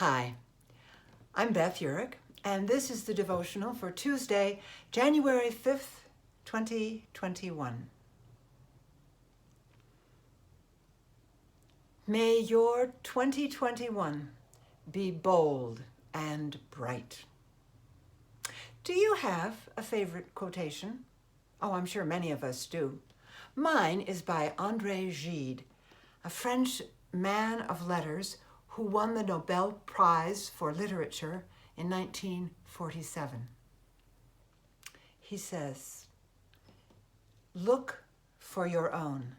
Hi, I'm Beth Urech, and this is the devotional for Tuesday, January 5th, 2021. May your 2021 be bold and bright. Do you have a favorite quotation? Oh, I'm sure many of us do. Mine is by André Gide, a French man of letters who won the Nobel Prize for Literature in 1947. He says, "Look for your own.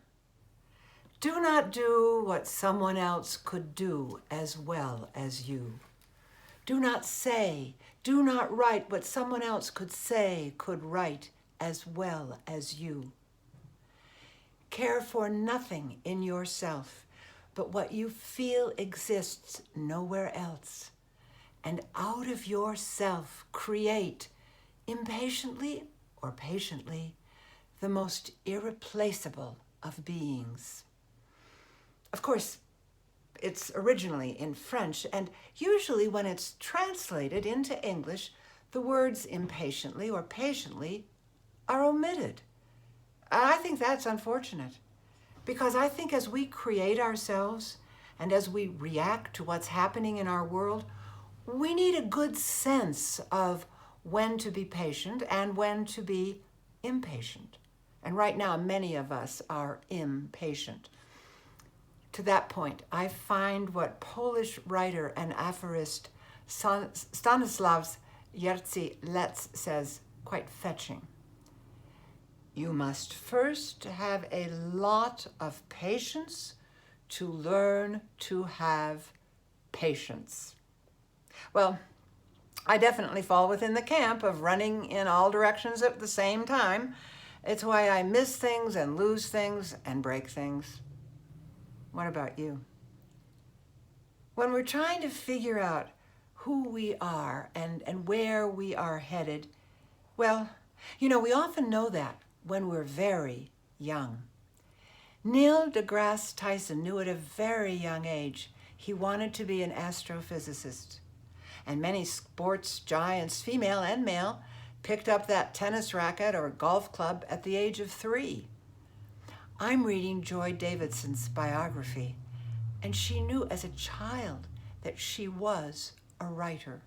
Do not do what someone else could do as well as you. Do not say, do not write what someone else could say, could write as well as you. Care for nothing in yourself but what you feel exists nowhere else, and out of yourself create, impatiently or patiently, the most irreplaceable of beings." Of course, it's originally in French, and usually when it's translated into English, the words impatiently or patiently are omitted. I think that's unfortunate, because I think as we create ourselves and as we react to what's happening in our world, we need a good sense of when to be patient and when to be impatient. And right now, many of us are impatient. To that point, I find what Polish writer and aphorist Stanisław Jerzy says quite fetching. You must first have a lot of patience to learn to have patience. Well, I definitely fall within the camp of running in all directions at the same time. It's why I miss things and lose things and break things. What about you? When we're trying to figure out who we are and where we are headed, well, we often know that when we're very young. Neil deGrasse Tyson knew at a very young age he wanted to be an astrophysicist. And many sports giants, female and male, picked up that tennis racket or golf club at the age of 3. I'm reading Joy Davidson's biography, and she knew as a child that she was a writer.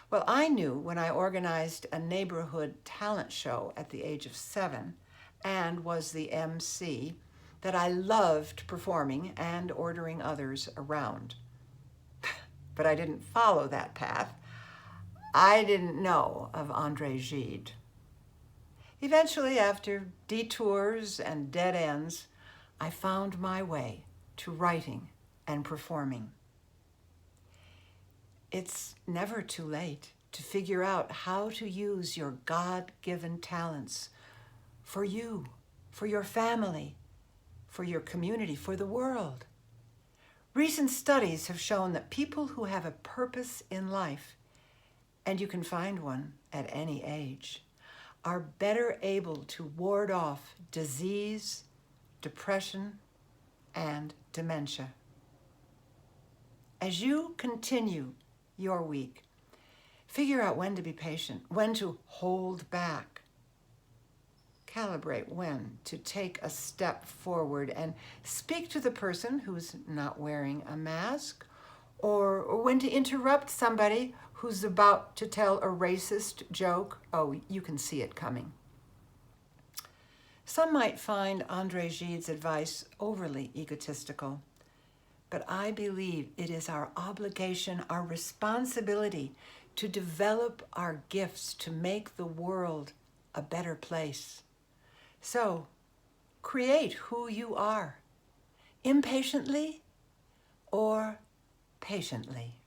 Well, I knew when I organized a neighborhood talent show at the age of 7 and was the MC that I loved performing and ordering others around. But I didn't follow that path. I didn't know of André Gide. Eventually, after detours and dead ends, I found my way to writing and performing. It's never too late to figure out how to use your God-given talents for you, for your family, for your community, for the world. Recent studies have shown that people who have a purpose in life, and you can find one at any age, are better able to ward off disease, depression, and dementia. As you continue your week, figure out when to be patient, when to hold back. Calibrate when to take a step forward and speak to the person who's not wearing a mask, or when to interrupt somebody who's about to tell a racist joke. Oh, you can see it coming. Some might find André Gide's advice overly egotistical, but I believe it is our obligation, our responsibility to develop our gifts to make the world a better place. So, create who you are, impatiently or patiently.